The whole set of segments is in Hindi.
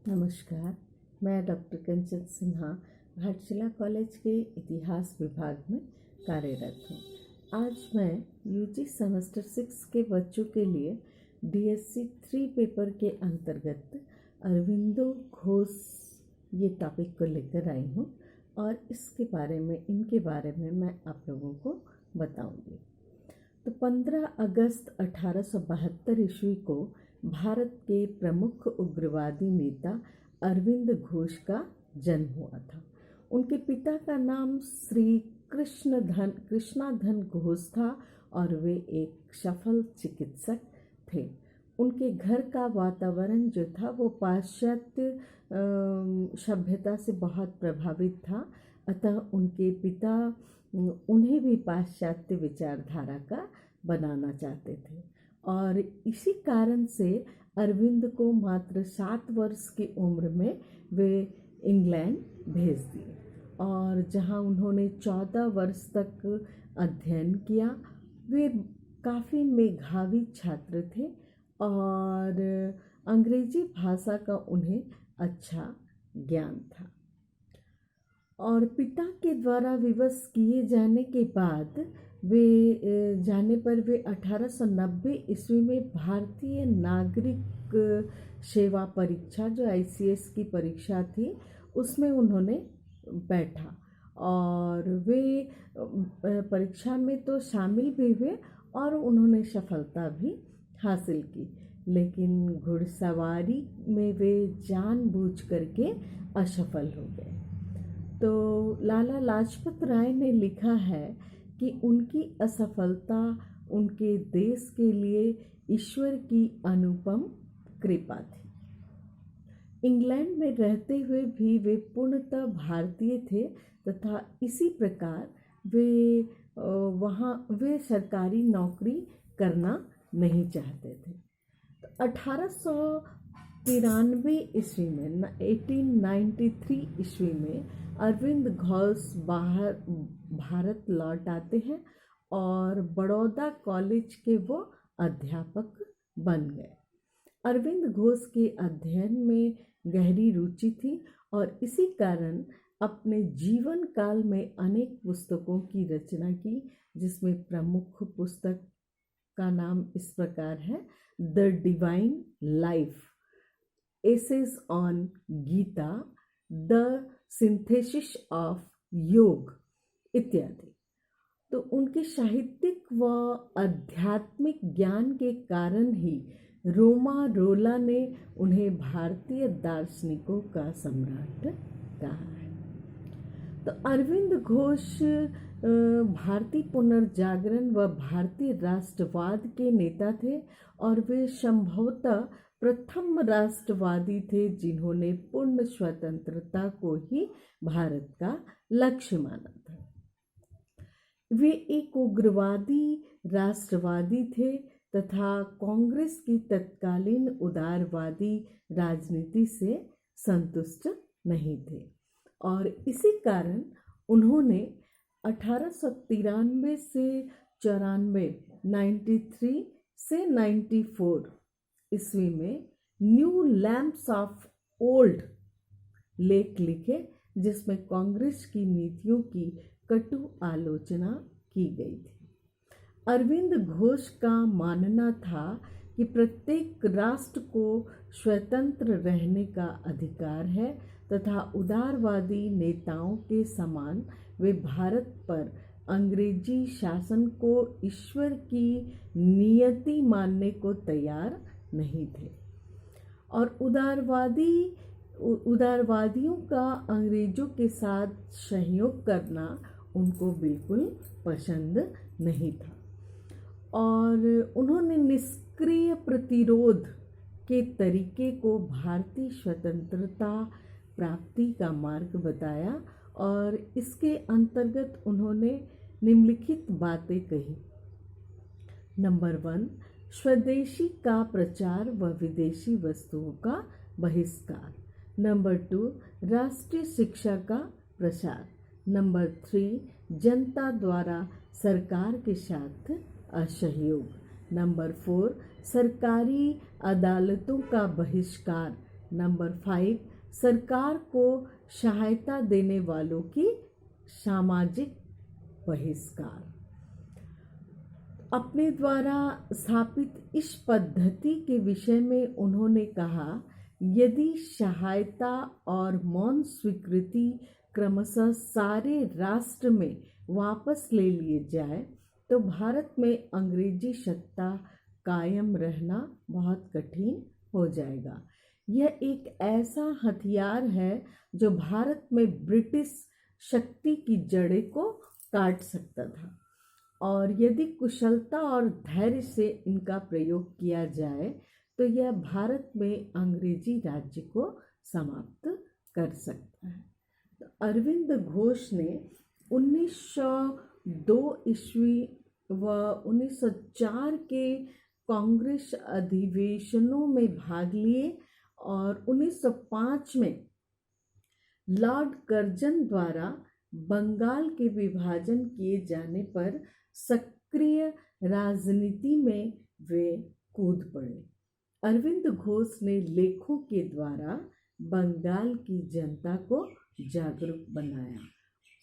नमस्कार। मैं डॉक्टर कंचन सिन्हा घाटशिला कॉलेज के इतिहास विभाग में कार्यरत हूँ। आज मैं यूजी सेमेस्टर 6 के बच्चों के लिए DSC 3 पेपर के अंतर्गत अरविंदो घोष ये टॉपिक को लेकर आई हूँ और इनके बारे में मैं आप लोगों को बताऊंगी। तो 15 अगस्त 1872 ईस्वी को भारत के प्रमुख उग्रवादी नेता अरविंद घोष का जन्म हुआ था। उनके पिता का नाम श्री कृष्णाधन घोष था और वे एक सफल चिकित्सक थे। उनके घर का वातावरण जो था वो पाश्चात्य सभ्यता से बहुत प्रभावित था, अतः उनके पिता उन्हें भी पाश्चात्य विचारधारा का बनाना चाहते थे और इसी कारण से अरविंद को मात्र 7 वर्ष की उम्र में वे इंग्लैंड भेज दिए और जहां उन्होंने 14 वर्ष तक अध्ययन किया। वे काफ़ी मेधावी छात्र थे और अंग्रेजी भाषा का उन्हें अच्छा ज्ञान था और पिता के द्वारा विवश किए जाने के बाद वे 1890 ईस्वी में भारतीय नागरिक सेवा परीक्षा जो ICS की परीक्षा थी उसमें उन्होंने बैठा और वे परीक्षा में तो शामिल भी हुए और उन्होंने सफलता भी हासिल की, लेकिन घुड़सवारी में वे जानबूझ करके असफल हो गए। तो लाला लाजपत राय ने लिखा है कि उनकी असफलता उनके देश के लिए ईश्वर की अनुपम कृपा थी। इंग्लैंड में रहते हुए भी वे पूर्णतः भारतीय थे तथा इसी प्रकार वे सरकारी नौकरी करना नहीं चाहते थे। तो 1893 ईस्वी में 1893 ईस्वी में अरविंद घोष भारत लौट आते हैं और बड़ौदा कॉलेज के वो अध्यापक बन गए। अरविंद घोष के अध्ययन में गहरी रुचि थी और इसी कारण अपने जीवन काल में अनेक पुस्तकों की रचना की, जिसमें प्रमुख पुस्तक का नाम इस प्रकार है: the divine life, essays on Gita, the synthesis of yoga इत्यादि। तो उनके साहित्यिक व आध्यात्मिक ज्ञान के कारण ही रोमा रोला ने उन्हें भारतीय दार्शनिकों का सम्राट कहा है। तो अरविंद घोष भारतीय पुनर्जागरण व भारतीय राष्ट्रवाद के नेता थे और वे संभवतः प्रथम राष्ट्रवादी थे जिन्होंने पूर्ण स्वतंत्रता को ही भारत का लक्ष्य माना था। वे एक उग्रवादी राष्ट्रवादी थे तथा कांग्रेस की तत्कालीन उदारवादी राजनीति से संतुष्ट नहीं थे और इसी कारण उन्होंने 1893 से 94, 93 से 94 ईस्वी में न्यू लैम्प्स ऑफ ओल्ड लेख लिखे, जिसमें कांग्रेस की नीतियों की कटु आलोचना की गई थी। अरविंद घोष का मानना था कि प्रत्येक राष्ट्र को स्वतंत्र रहने का अधिकार है तथा उदारवादी नेताओं के समान वे भारत पर अंग्रेजी शासन को ईश्वर की नियति मानने को तैयार नहीं थे और उदारवादियों का अंग्रेजों के साथ सहयोग करना उनको बिल्कुल पसंद नहीं था और उन्होंने निष्क्रिय प्रतिरोध के तरीके को भारतीय स्वतंत्रता प्राप्ति का मार्ग बताया और इसके अंतर्गत उन्होंने निम्नलिखित बातें कही। नंबर 1, स्वदेशी का प्रचार व विदेशी वस्तुओं का बहिष्कार। नंबर 2, राष्ट्रीय शिक्षा का प्रसार। नंबर 3, जनता द्वारा सरकार के साथ असहयोग। नंबर 4, सरकारी अदालतों का बहिष्कार नंबर 5, सरकार को सहायता देने वालों की सामाजिक बहिष्कार। अपने द्वारा स्थापित इस पद्धति के विषय में उन्होंने कहा, यदि सहायता और मौन स्वीकृति क्रमशः सारे राष्ट्र में वापस ले लिए जाए तो भारत में अंग्रेजी सत्ता कायम रहना बहुत कठिन हो जाएगा। यह एक ऐसा हथियार है जो भारत में ब्रिटिश शक्ति की जड़ें को काट सकता था, और यदि कुशलता और धैर्य से इनका प्रयोग किया जाए तो यह भारत में अंग्रेजी राज्य को समाप्त कर सकता है। तो अरविंद घोष ने 1902 ईस्वी व 1904 के कांग्रेस अधिवेशनों में भाग लिए और 1905 में लॉर्ड कर्जन द्वारा बंगाल के विभाजन किए जाने पर सक्रिय राजनीति में वे कूद पड़े। अरविंद घोष ने लेखों के द्वारा बंगाल की जनता को जागरूक बनाया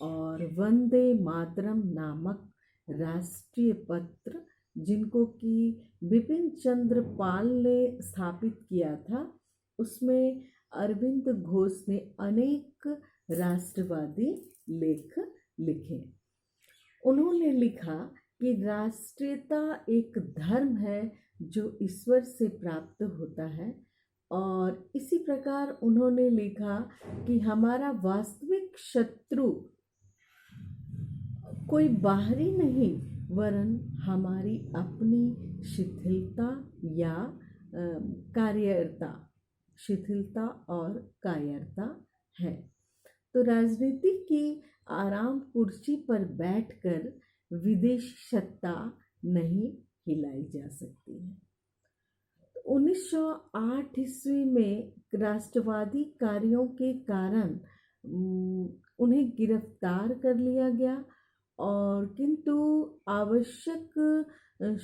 और वंदे मातरम नामक राष्ट्रीय पत्र, जिनको कि बिपिन चंद्र पाल ने स्थापित किया था, उसमें अरविंद घोष ने अनेक राष्ट्रवादी लेख लिखे। उन्होंने लिखा कि राष्ट्रीयता एक धर्म है जो ईश्वर से प्राप्त होता है, और इसी प्रकार उन्होंने लिखा कि हमारा वास्तविक शत्रु कोई बाहरी नहीं वरन हमारी अपनी शिथिलता या शिथिलता और कायरता है। तो राजनीति की आराम कुर्सी पर बैठकर विदेशी सत्ता नहीं हिलाई जा सकती है। 1908 ईस्वी में राष्ट्रवादी कार्यों के कारण उन्हें गिरफ्तार कर लिया गया, और किंतु आवश्यक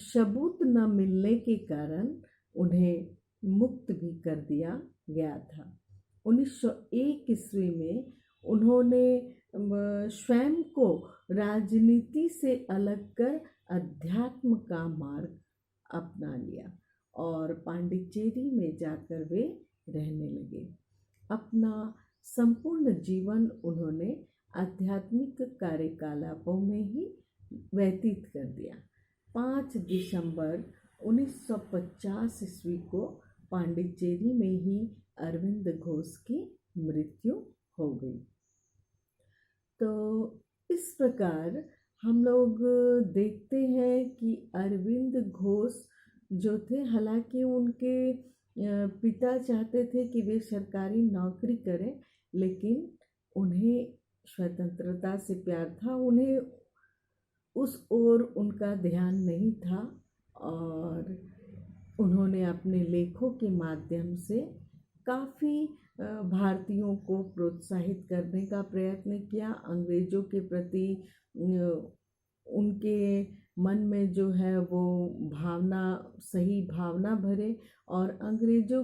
सबूत न मिलने के कारण उन्हें मुक्त भी कर दिया गया था। 1901 ईस्वी में उन्होंने स्वयं को राजनीति से अलग कर अध्यात्म का मार्ग अपना लिया और पांडिचेरी में जाकर वे रहने लगे। अपना संपूर्ण जीवन उन्होंने आध्यात्मिक कार्यकलापों में ही व्यतीत कर दिया। 5 दिसंबर 1950 ईस्वी को पांडिचेरी में ही अरविंद घोष की मृत्यु हो गई। तो इस प्रकार हम लोग देखते हैं कि अरविंद घोष जो थे, हालांकि उनके पिता चाहते थे कि वे सरकारी नौकरी करें, लेकिन उन्हें स्वतंत्रता से प्यार था, उन्हें उस ओर उनका ध्यान नहीं था, और उन्होंने अपने लेखों के माध्यम से काफ़ी भारतीयों को प्रोत्साहित करने का प्रयत्न किया। अंग्रेज़ों के प्रति उनके मन में जो है वो भावना, सही भावना भरे, और अंग्रेज़ों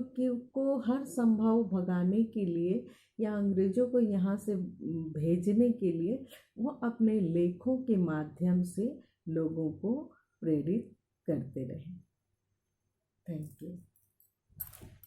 को हर संभव भगाने के लिए या अंग्रेज़ों को यहाँ से भेजने के लिए वो अपने लेखों के माध्यम से लोगों को प्रेरित करते रहे। Thank you.